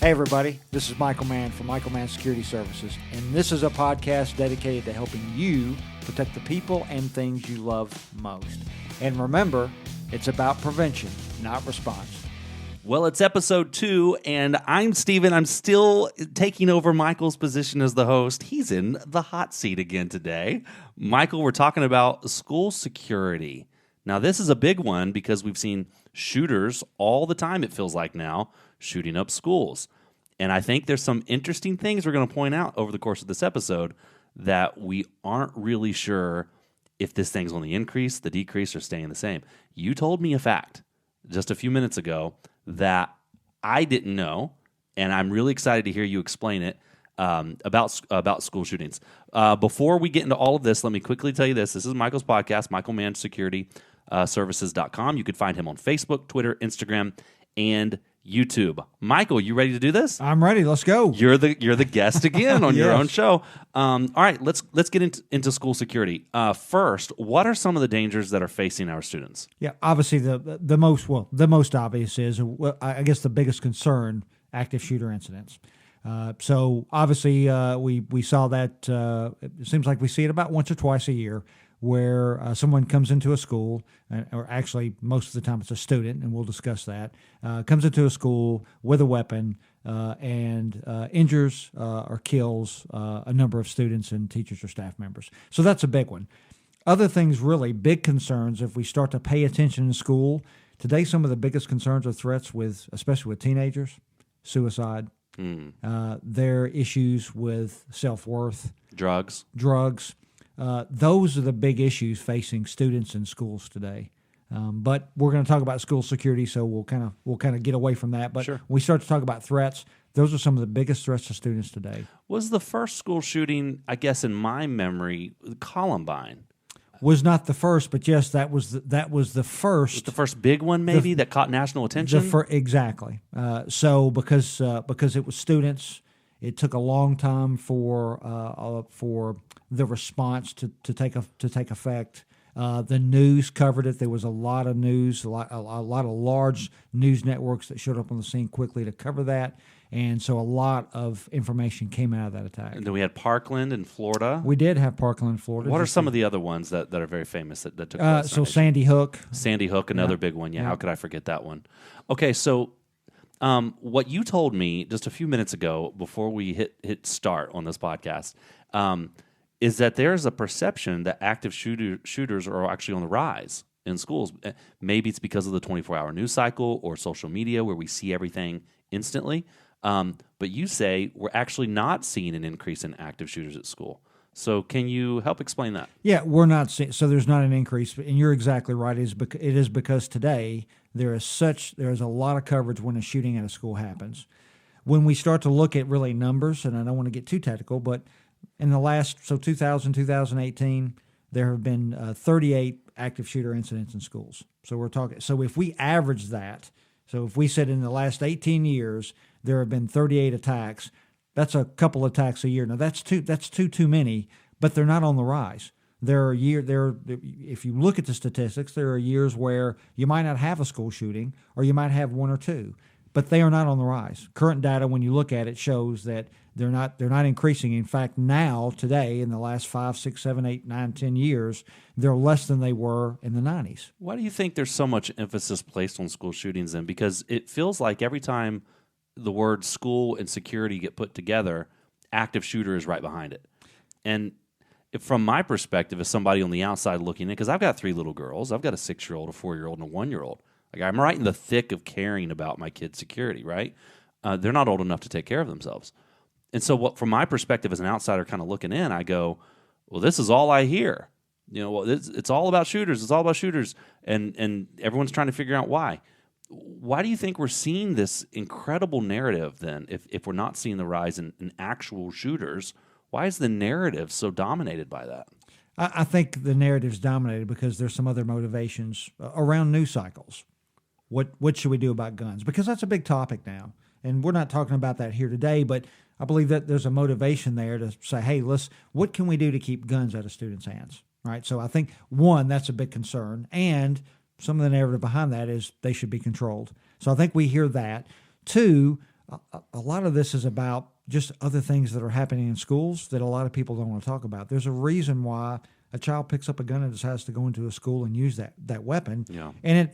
Hey everybody, this is Michael Mann from Michael Mann Security Services, and this is a podcast dedicated to helping you protect the people and things you love most. And remember, it's about prevention, not response. Well, it's episode 2, and I'm Steven. I'm still taking over Michael's position as the host. He's in the hot seat again today. Michael, we're talking about school security. Now, this is a big one because we've seen shooters all the time, it feels like now, shooting up schools. And I think there's some interesting things we're going to point out over the course of this episode that we aren't really sure if this thing's on the increase, the decrease, or staying the same. You told me a fact just a few minutes ago that I didn't know, and I'm really excited to hear you explain it about school shootings. Before we get into all of this, let me quickly tell you this. This is Michael's podcast, Michael Mann Security Services.com. You can find him on Facebook, Twitter, Instagram, and YouTube. Michael, you ready to do this? I'm ready. Let's go. You're the guest again on your Yes. own show. All right, let's get into school security. First, what are some of the dangers that are facing our students? Yeah, obviously the most obvious is, I guess, the biggest concern: active shooter incidents. So obviously we saw that. It seems like we see it about once or twice a year, where someone comes into a school, or actually most of the time it's a student, and we'll discuss that, comes into a school with a weapon and injures or kills a number of students and teachers or staff members. So that's a big one. Other things, really big concerns, if we start to pay attention in school, today some of the biggest concerns or threats especially with teenagers, suicide, their issues with self-worth, Drugs. those are the big issues facing students in schools today. But we're going to talk about school security, so we'll kind of get away from that. But Sure. when we start to talk about threats, those are some of the biggest threats to students today. Was the first school shooting, I guess in my memory, Columbine? Was not the first, but yes, that was the first. The first big one, maybe, that caught national attention? Exactly. So because it was students, it took a long time for the response to take effect. The news covered it. There was a lot of news, a lot of large news networks that showed up on the scene quickly to cover that, and so a lot of information came out of that attack. And then we had Parkland in Florida. We did have Parkland, Florida. What are some of the other ones that are very famous that took place? So Sandy Hook. Sandy Hook, another big one. Yeah, how could I forget that one? Okay, so what you told me just a few minutes ago before we hit start on this podcast is that there's a perception that active shooters are actually on the rise in schools. Maybe it's because of the 24-hour news cycle or social media where we see everything instantly. But you say we're actually not seeing an increase in active shooters at school. So can you help explain that? Yeah, we're not seeing, so there's not an increase, and you're exactly right. It is because today there is a lot of coverage when a shooting at a school happens. When we start to look at really numbers, and I don't want to get too technical, but in the last 2018, there have been 38 active shooter incidents in schools. So we're talking. So if we average that, so if we said in the last 18 years there have been 38 attacks, that's a couple attacks a year. Now that's too many, but they're not on the rise. If you look at the statistics, there are years where you might not have a school shooting, or you might have one or two, but they are not on the rise. Current data, when you look at it, shows that they're not increasing. In fact, now, today, in the last 5, 6, 7, 8, 9, 10 years, they're less than they were in the 90s. Why do you think there's so much emphasis placed on school shootings then? Because it feels like every time the words school and security get put together, active shooter is right behind it. And from my perspective, as somebody on the outside looking in, because I've got 3 little girls, I've got a 6-year-old, a 4-year-old, and a 1-year-old. Like, I'm right in the thick of caring about my kids' security, right? They're not old enough to take care of themselves. And so from my perspective as an outsider kind of looking in, I go, well, this is all I hear. You know, it's all about shooters. It's all about shooters. And everyone's trying to figure out why. Why do you think we're seeing this incredible narrative then, if we're not seeing the rise in actual shooters? Why is the narrative so dominated by that? I think the narrative's dominated because there's some other motivations around news cycles. What should we do about guns? Because that's a big topic now. And we're not talking about that here today, but I believe that there's a motivation there to say, hey, what can we do to keep guns out of students' hands? Right? So I think, one, that's a big concern. And some of the narrative behind that is they should be controlled. So I think we hear that. Two, a lot of this is about just other things that are happening in schools that a lot of people don't want to talk about. There's a reason why a child picks up a gun and decides to go into a school and use that weapon. Yeah. And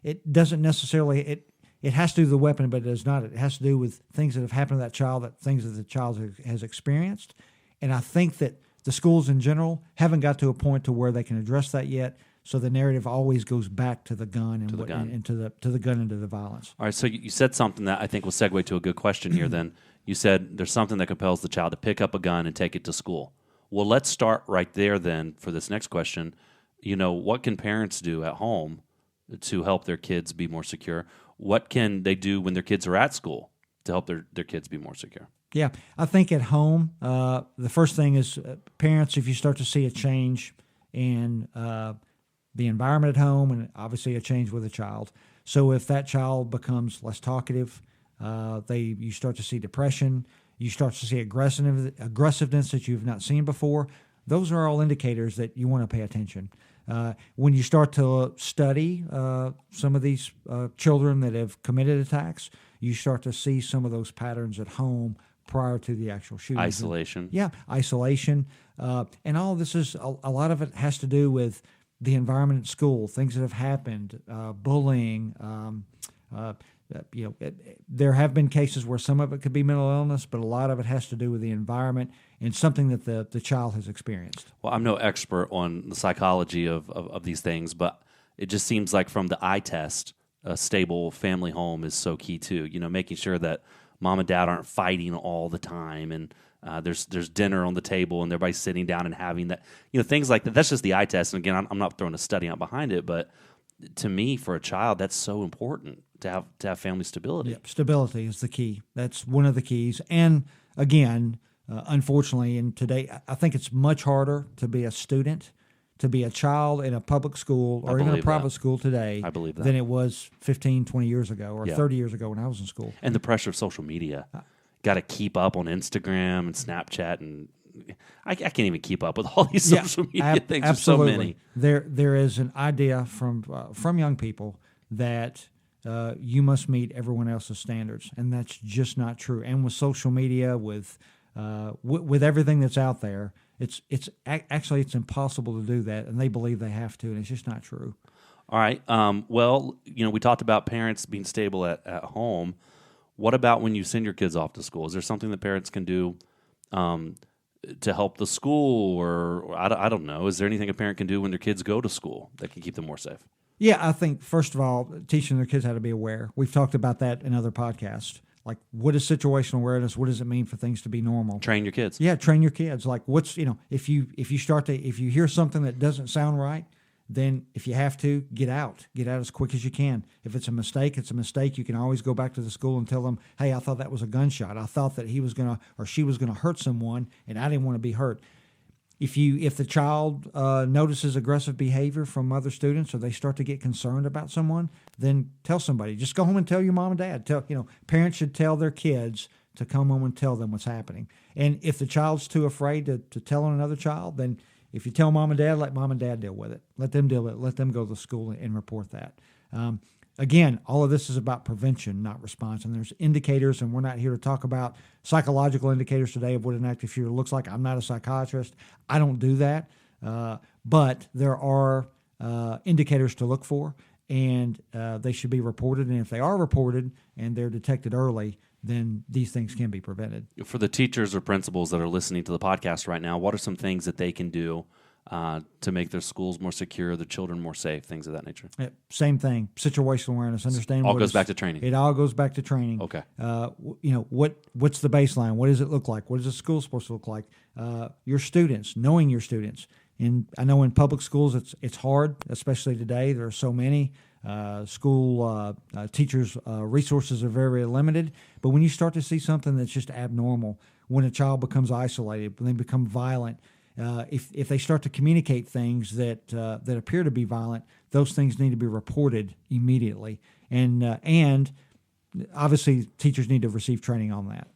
it doesn't necessarily it has to do with the weapon, but it does not. It has to do with things that have happened to that child, things that the child has experienced. And I think that the schools in general haven't got to a point to where they can address that yet. So the narrative always goes back to the gun and to the gun and to the violence. All right, so you said something that I think will segue to a good question here then. You said there's something that compels the child to pick up a gun and take it to school. Well, let's start right there then for this next question. What can parents do at home to help their kids be more secure? What can they do when their kids are at school to help their kids be more secure? Yeah, I think at home, the first thing is parents, if you start to see a change in the environment at home, and obviously a change with a child. So if that child becomes less talkative, you start to see depression, you start to see aggressiveness that you've not seen before. Those are all indicators that you want to pay attention. When you start to study some of these children that have committed attacks, you start to see some of those patterns at home prior to the actual shooting. Isolation. Isolation. And all of this is, a lot of it has to do with the environment at school, things that have happened, bullying. There have been cases where some of it could be mental illness, but a lot of it has to do with the environment and something that the child has experienced. Well, I'm no expert on the psychology of these things, but it just seems like from the eye test, a stable family home is so key too. Making sure that mom and dad aren't fighting all the time, and there's dinner on the table and everybody's sitting down and having that, things like that. That's just the eye test. And again, I'm not throwing a study out behind it, but to me, for a child, that's so important to have family stability. Yep, stability is the key. That's one of the keys. And again, unfortunately, in today, I think it's much harder to be a student, to be a child in a public school or even a private school today. I believe that. Than it was 15, 20 years ago or 30 years ago when I was in school. And the pressure of social media. Got to keep up on Instagram and Snapchat, and I can't even keep up with all these social media things. Absolutely. There's so many. There is an idea from young people that you must meet everyone else's standards, and that's just not true. And with social media, with everything that's out there, it's impossible to do that, and they believe they have to, and it's just not true. All right. Well, we talked about parents being stable at home. What about when you send your kids off to school? Is there something that parents can do to help the school, or I don't know? Is there anything a parent can do when their kids go to school that can keep them more safe? Yeah, I think, first of all, teaching their kids how to be aware. We've talked about that in other podcasts. Like, what is situational awareness? What does it mean for things to be normal? Train your kids. Yeah, train your kids. Like, if you hear something that doesn't sound right, then if you have to, get out as quick as you can. If it's a mistake, it's a mistake. You can always go back to the school and tell them, hey, I thought that was a gunshot. I thought that he was going to or she was going to hurt someone, and I didn't want to be hurt. If the child notices aggressive behavior from other students, or they start to get concerned about someone, then tell somebody. Just go home and tell your mom and dad. Parents should tell their kids to come home and tell them what's happening. And if the child's too afraid to tell on another child, then if you tell mom and dad, let mom and dad deal with it. Let them deal with it. Let them go to school and report that. Again, all of this is about prevention, not response. And there's indicators, and we're not here to talk about psychological indicators today of what an active shooter looks like. I'm not a psychiatrist. I don't do that. But there are indicators to look for, and they should be reported. And if they are reported and they're detected early, then these things can be prevented. For the teachers or principals that are listening to the podcast right now, what are some things that they can do to make their schools more secure, their children more safe, things of that nature? Same thing. Situational awareness. Understand. All goes back to training. It all goes back to training. Okay. What's the baseline? What does it look like? What is the school supposed to look like? Your students, knowing your students. And I know in public schools it's hard, especially today. There are so many. School teachers' resources are very limited. But when you start to see something that's just abnormal, when a child becomes isolated, when they become violent, if they start to communicate things that appear to be violent, those things need to be reported immediately. And obviously, teachers need to receive training on that.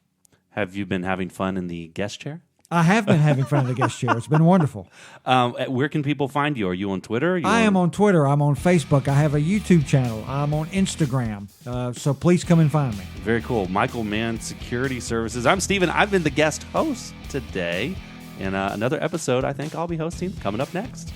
Have you been having fun in the guest chair? I have been having fun in the guest chair. It's been wonderful. Where can people find you? Are you on Twitter? I am on Twitter. I'm on Facebook. I have a YouTube channel. I'm on Instagram. So please come and find me. Very cool. Michael Mann, Security Services. I'm Steven. I've been the guest host today. And another episode I think I'll be hosting coming up next.